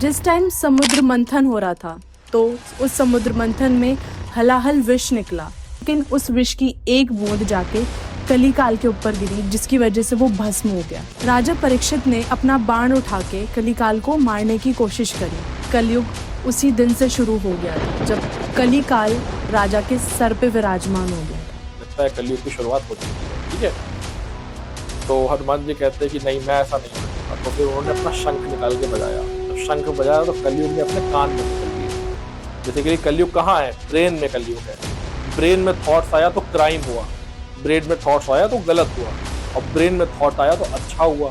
जिस टाइम समुद्र मंथन हो रहा था तो उस समुद्र मंथन में हलाहल विष निकला, लेकिन उस विष की एक बूंद जाके कलिकाल के ऊपर गिरी, जिसकी वजह से वो भस्म हो गया। राजा परीक्षित ने अपना बाण उठा के कलिकाल को मारने की कोशिश करी। कलयुग उसी दिन से शुरू हो गया था जब कलिकाल राजा के सर पे विराजमान हो गया। लगता है कलयुग की शुरुआत हो चुकी है, ठीक है। तो हनुमान जी कहते हैं कि नहीं, मैं ऐसा नहीं करूँगा। तो फिर उन्होंने अपना शंख निकाल के बजाया। जब शंख बजाया तो कलयुग ने अपने कान में निकल दिए। जैसे कि कलयुग कहाँ है? ब्रेन में कलयुग है। ब्रेन में थॉट्स आया तो क्राइम हुआ, ब्रेन में थॉट्स आया तो गलत हुआ, और ब्रेन में थॉट आया तो अच्छा हुआ।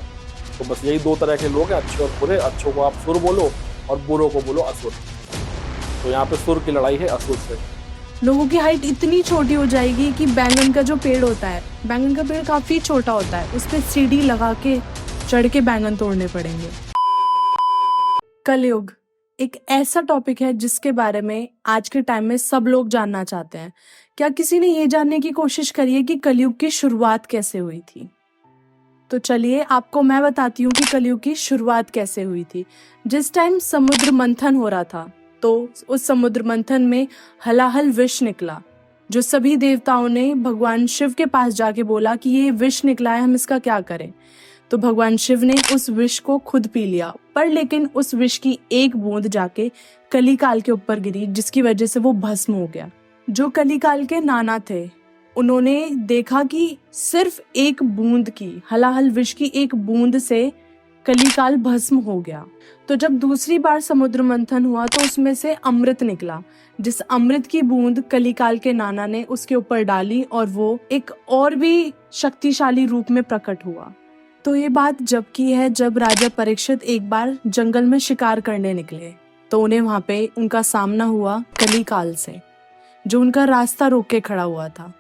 तो बस यही दो तरह के लोग हैं, अच्छे और बुरे। अच्छों को आप सुर बोलो और बुरों को बोलो असुर। तो यहाँ पे सुर की लड़ाई है असुर से। लोगों की हाइट इतनी छोटी हो जाएगी कि बैंगन का जो पेड़ होता है, बैंगन का पेड़ काफी छोटा होता है, उस पर सीढ़ी लगा के चढ़ के बैंगन तोड़ने पड़ेंगे। कलयुग एक ऐसा टॉपिक है जिसके बारे में आज के टाइम में सब लोग जानना चाहते हैं। क्या किसी ने ये जानने की कोशिश करी है कि कलयुग की शुरुआत कैसे हुई थी? तो चलिए आपको मैं बताती हूँ कि कलयुग की शुरुआत कैसे हुई थी। जिस टाइम समुद्र मंथन हो रहा था तो उस समुद्र मंथन में हलाहल विष निकला, जो सभी देवताओं ने भगवान शिव के पास जाके बोला कि ये विष निकला है, हम इसका क्या करें। तो भगवान शिव ने उस विष को खुद पी लिया, पर लेकिन उस विष की एक बूंद जाके कलिकाल के ऊपर गिरी, जिसकी वजह से वो भस्म हो गया। जो कलिकाल के नाना थे उन्होंने देखा कि सिर्फ एक बूंद की, हलाहल विष की एक बूंद से कलिकाल भस्म हो गया। तो जब दूसरी बार समुद्र मंथन हुआ तो उसमें से अमृत निकला, जिस अमृत की बूंद कलिकाल के नाना ने उसके ऊपर डाली और वो एक और भी शक्तिशाली रूप में प्रकट हुआ। तो ये बात जब की है जब राजा परीक्षित एक बार जंगल में शिकार करने निकले, तो उन्हें वहां पे उनका सामना हुआ कलिकाल से, जो उनका रास्ता रोक के खड़ा हुआ था।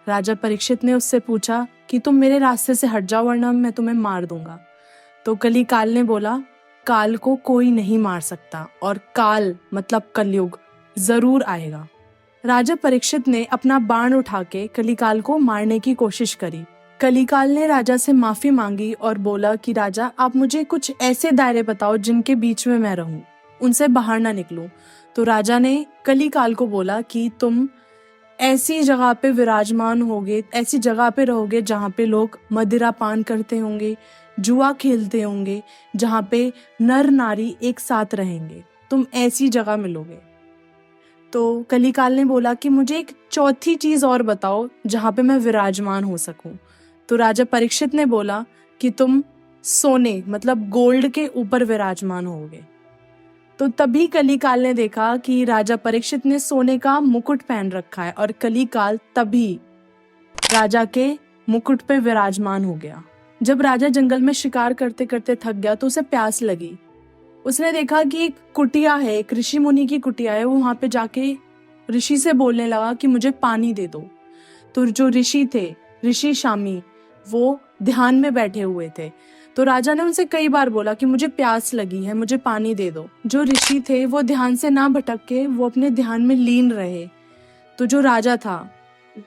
राजा परीक्षित ने उससे पूछा कि तुम मेरे रास्ते से हट जाओ वरना मैं तुम्हें मार दूंगा। तो कलिकाल ने बोला, काल को कोई नहीं मार सकता और काल मतलब कलयुग जरूर आएगा। राजा परीक्षित ने अपना बाण उठा के कलिकाल को मारने की कोशिश करी। कलिकाल ने राजा से माफी मांगी और बोला कि राजा, आप मुझे कुछ ऐसे दायरे बताओ जिनके बीच में मैं रहूं, उनसे बाहर ना निकलूं। तो राजा ने कलिकाल को बोला कि तुम ऐसी जगह पे विराजमान होगे, ऐसी जगह पे रहोगे जहाँ पे लोग मदिरा पान करते होंगे, जुआ खेलते होंगे, जहाँ पे नर नारी एक साथ रहेंगे, तुम ऐसी जगह मिलोगे। तो कलिकाल ने बोला कि मुझे एक चौथी चीज और बताओ जहाँ पे मैं विराजमान हो सकूं। तो राजा परीक्षित ने बोला कि तुम सोने मतलब गोल्ड के ऊपर विराजमान होगे। तो तभी कलिकाल ने देखा कि राजा परीक्षित ने सोने का मुकुट पहन रखा है और कलिकाल तभी राजा के मुकुट पे विराजमान हो गया। जब राजा जंगल में शिकार करते करते थक गया तो उसे प्यास लगी। उसने देखा कि एक कुटिया है, एक ऋषि मुनि की कुटिया है। वो वहां पे जाके ऋषि से बोलने लगा कि मुझे पानी दे दो। तो जो ऋषि थे, ऋषि शामी, वो ध्यान में बैठे हुए थे। तो राजा ने उनसे कई बार बोला कि मुझे प्यास लगी है, मुझे पानी दे दो। जो ऋषि थे वो ध्यान से ना भटक के वो अपने ध्यान में लीन रहे। तो जो राजा था,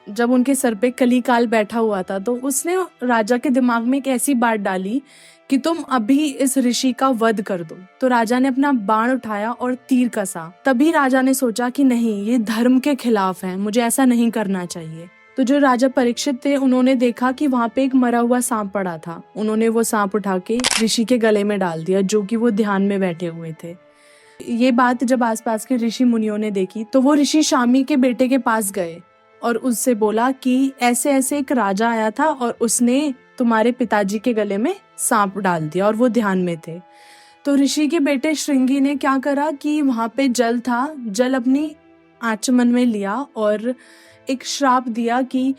जब उनके सर पे कलिकाल बैठा हुआ था तो उसने राजा के दिमाग में एक ऐसी बात डाली कि तुम अभी इस ऋषि का वध कर दो। तो राजा ने अपना बाण उठाया और तीर कसा। तभी राजा ने सोचा कि नहीं, ये धर्म के खिलाफ है, मुझे ऐसा नहीं करना चाहिए। तो जो राजा परीक्षित थे उन्होंने देखा कि वहां पे एक मरा हुआ सांप पड़ा था। उन्होंने वो सांप उठा के ऋषि के गले में डाल दिया, जो कि वो ध्यान में बैठे हुए थे। ये बात जब आसपास के ऋषि मुनियों ने देखी तो वो ऋषि शामी के बेटे के पास गए और उससे बोला कि ऐसे ऐसे एक राजा आया था और उसने तुम्हारे पिताजी के गले में सांप डाल दिया, और वो ध्यान में थे। तो ऋषि के बेटे श्रृंगी ने क्या करा कि वहां पे जल था, जल अपनी आचमन में लिया और एक श्राप दिया कि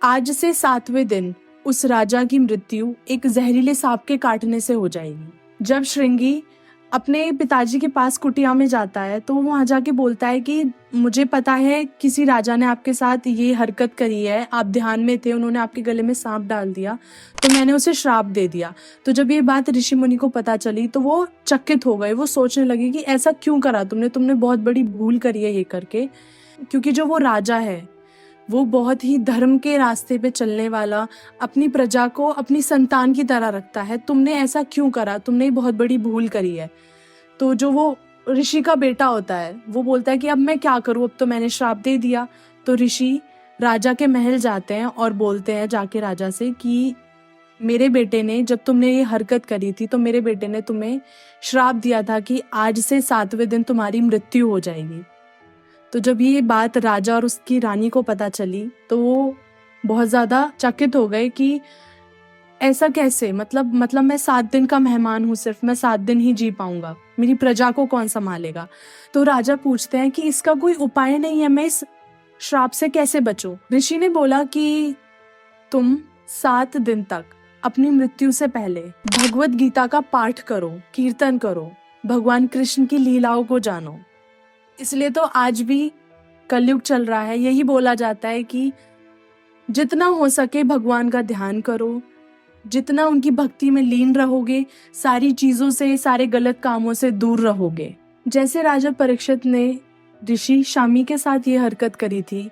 आज से 7वें दिन उस राजा की मृत्यु एक जहरीले सांप के काटने से हो जाएगी। जब श्रृंगी अपने पिताजी के पास कुटिया में जाता है तो वो वहां जाके बोलता है कि मुझे पता है किसी राजा ने आपके साथ ये हरकत करी है, आप ध्यान में थे, उन्होंने आपके गले में सांप डाल दिया, तो मैंने उसे श्राप दे दिया। तो जब ये बात ऋषि मुनि को पता चली तो वो चकित हो गए। वो सोचने लगे कि ऐसा क्यों करा तुमने बहुत बड़ी भूल करी है ये करके, क्योंकि जो वो राजा है वो बहुत ही धर्म के रास्ते पे चलने वाला, अपनी प्रजा को अपनी संतान की तरह रखता है। तुमने ऐसा क्यों करा, तुमने बहुत बड़ी भूल करी है। तो जो वो ऋषि का बेटा होता है वो बोलता है कि अब मैं क्या करूं, अब तो मैंने श्राप दे दिया। तो ऋषि राजा के महल जाते हैं और बोलते हैं जाके राजा से कि मेरे बेटे ने, जब तुमने ये हरकत करी थी तो मेरे बेटे ने तुम्हें श्राप दिया था कि आज से 7वें दिन तुम्हारी मृत्यु हो जाएगी। तो जब ये बात राजा और उसकी रानी को पता चली तो वो बहुत ज़्यादा चकित हो गए कि ऐसा कैसे, मतलब मैं 7 दिन का मेहमान हूँ, सिर्फ मैं 7 दिन ही जी पाऊंगा, मेरी प्रजा को कौन संभालेगा। तो राजा पूछते हैं कि इसका कोई उपाय नहीं है, मैं इस श्राप से कैसे बचूं। ऋषि ने बोला कि तुम 7 दिन तक अपनी मृत्यु से पहले भगवत गीता का पाठ करो, कीर्तन करो, भगवान कृष्ण की लीलाओं को जानो। इसलिए तो आज भी कलयुग चल रहा है, यही बोला जाता है कि जितना हो सके भगवान का ध्यान करो, जितना उनकी भक्ति में लीन रहोगे, सारी चीजों से, सारे गलत कामों से दूर रहोगे। जैसे राजा परीक्षित ने ऋषि शामी के साथ ये हरकत करी थी,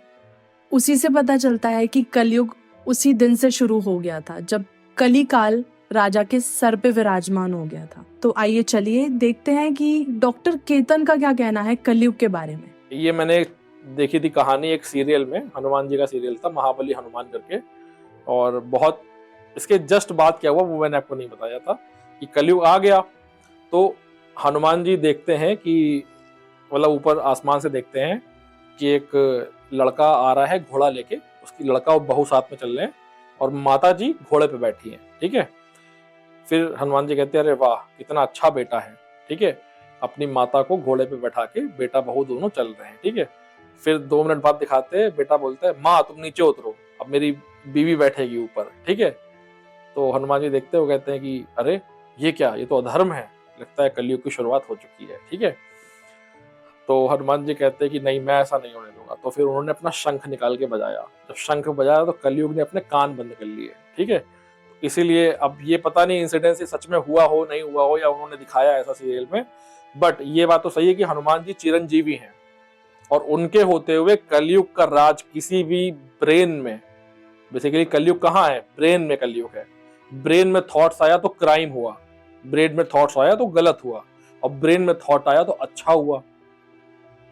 उसी से पता चलता है कि कलयुग उसी दिन से शुरू हो गया था जब कली काल राजा के सर पे विराजमान हो गया था। तो आइए चलिए देखते हैं कि डॉक्टर केतन का क्या कहना है कलयुग के बारे में। ये मैंने देखी थी कहानी एक सीरियल में, हनुमान जी का सीरियल था महाबली हनुमान करके, और बहुत इसके जस्ट बाद क्या हुआ वो मैंने आपको नहीं बताया था कि कलयुग आ गया। तो हनुमान जी देखते हैं कि मतलब ऊपर आसमान से देखते हैं कि एक लड़का आ रहा है घोड़ा लेके, उसकी लड़का और बहू साथ में चल रहे हैं और माता जी घोड़े पे बैठी हैं, ठीक है। फिर हनुमान जी कहते हैं अरे वाह कितना अच्छा बेटा है, ठीक है। अपनी माता को घोड़े पे बैठा के बेटा बहू दोनों चल रहे हैं, ठीक है। फिर 2 मिनट बाद दिखाते हैं बेटा बोलता है माँ तुम नीचे उतरो, अब मेरी बीवी बैठेगी ऊपर, ठीक है। तो हनुमान जी देखते हुए कहते हैं कि अरे ये क्या, ये तो अधर्म है, लगता है कलयुग की शुरुआत हो चुकी है, ठीक है। तो हनुमान जी कहते हैं कि नहीं मैं ऐसा नहीं होने दूंगा। तो फिर उन्होंने अपना शंख निकाल के बजाया, जब शंख बजाया तो कलयुग ने अपने कान बंद कर लिए, ठीक है। इसीलिए अब ये पता नहीं इंसिडेंस सच में हुआ हो नहीं हुआ हो या उन्होंने दिखाया ऐसा सीरियल में, बट ये बात तो सही है कि हनुमान जी चिरंजीवी हैं और उनके होते हुए कलयुग का राज किसी भी ब्रेन में, बेसिकली कलयुग कहाँ है, ब्रेन में कलयुग है। ब्रेन में थॉट्स आया तो क्राइम हुआ, ब्रेन में थॉट्स आया तो गलत हुआ, और ब्रेन में थॉट आया तो अच्छा हुआ।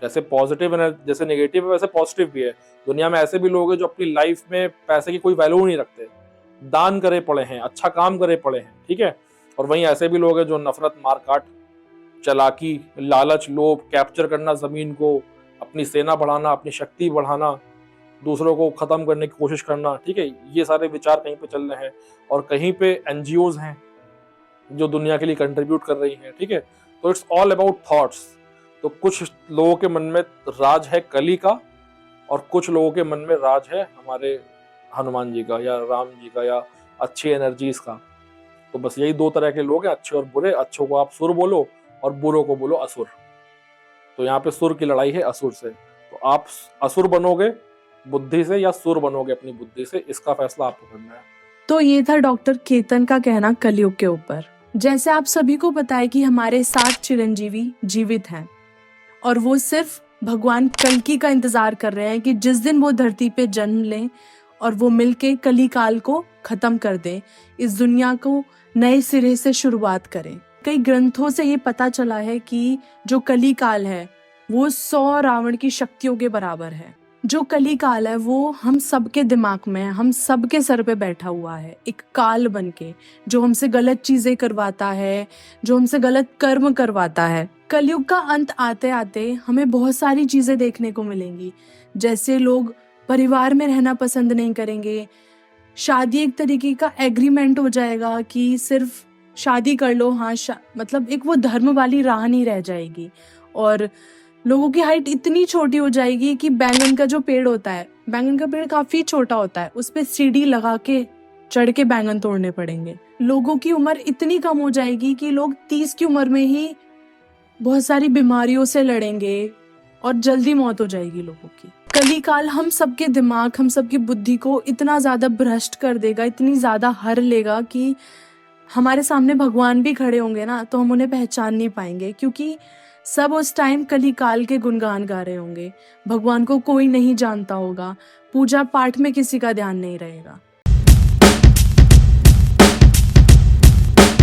जैसे पॉजिटिव जैसे नेगेटिव है वैसे पॉजिटिव भी है। दुनिया में ऐसे भी लोग हैं जो अपनी लाइफ में पैसे की कोई वैल्यू नहीं रखते, दान करे पड़े हैं, अच्छा काम करे पड़े हैं, ठीक है। और वहीं ऐसे भी लोग हैं जो नफरत, मारकाट, चालाकी, लालच, लोभ, कैप्चर करना जमीन को, अपनी सेना बढ़ाना, अपनी शक्ति बढ़ाना, दूसरों को खत्म करने की कोशिश करना, ठीक है। ये सारे विचार कहीं पे चल रहे हैं और कहीं पे एनजीओज हैं जो दुनिया के लिए कंट्रीब्यूट कर रही हैं, ठीक है। तो इट्स ऑल अबाउट थॉट्स। तो कुछ लोगों के मन में राज है कली का और कुछ लोगों के मन में राज है हमारे हनुमान जी का या राम जी का या अच्छी एनर्जीज का। तो बस यही 2 तरह के लोग हैं, अच्छे और बुरे। अच्छों को आप सुर बोलो और बुरों को बोलो असुर। तो यहाँ पे सुर की लड़ाई है असुर से। तो आप असुर बनोगे बुद्धि से या सुर बनोगे अपनी बुद्धि से, इसका फैसला आपको करना है। तो ये था डॉक्टर केतन का कहना कलयुग के ऊपर। जैसे आप सभी को पता है कि हमारे 7 चिरंजीवी जीवित हैं और वो सिर्फ भगवान कल्कि का इंतजार कर रहे हैं कि जिस दिन वो धरती पे जन्म लें और वो मिलके कली काल को खत्म कर दें, इस दुनिया को नए सिरे से शुरुआत करें। कई ग्रंथों से ये पता चला है कि जो कली काल है वो 100 रावण की शक्तियों के बराबर है। जो कली काल है वो हम सबके दिमाग में है, हम सबके सर पे बैठा हुआ है एक काल बनके, जो हमसे गलत चीजें करवाता है, जो हमसे गलत कर्म करवाता है। कलयुग का अंत आते आते हमें बहुत सारी चीजें देखने को मिलेंगी। जैसे लोग परिवार में रहना पसंद नहीं करेंगे, शादी एक तरीके का एग्रीमेंट हो जाएगा कि सिर्फ शादी कर लो, हाँ मतलब एक वो धर्म वाली राह नहीं रह जाएगी। और लोगों की हाइट इतनी छोटी हो जाएगी कि बैंगन का जो पेड़ होता है, बैंगन का पेड़ काफी छोटा होता है, उस पे सीढ़ी लगा के चढ़ के बैंगन तोड़ने पड़ेंगे। लोगों की उम्र इतनी कम हो जाएगी कि लोग 30 की उम्र में ही बहुत सारी बीमारियों से लड़ेंगे और जल्दी मौत हो जाएगी लोगों की। कली काल हम सबके दिमाग, हम सबकी बुद्धि को इतना ज्यादा भ्रष्ट कर देगा, इतनी ज्यादा हर लेगा कि हमारे सामने भगवान भी खड़े होंगे ना तो हम उन्हें पहचान नहीं पाएंगे, क्योंकि सब उस टाइम कली काल के गुणगान गा रहे होंगे। भगवान को कोई नहीं जानता होगा, पूजा पाठ में किसी का ध्यान नहीं रहेगा।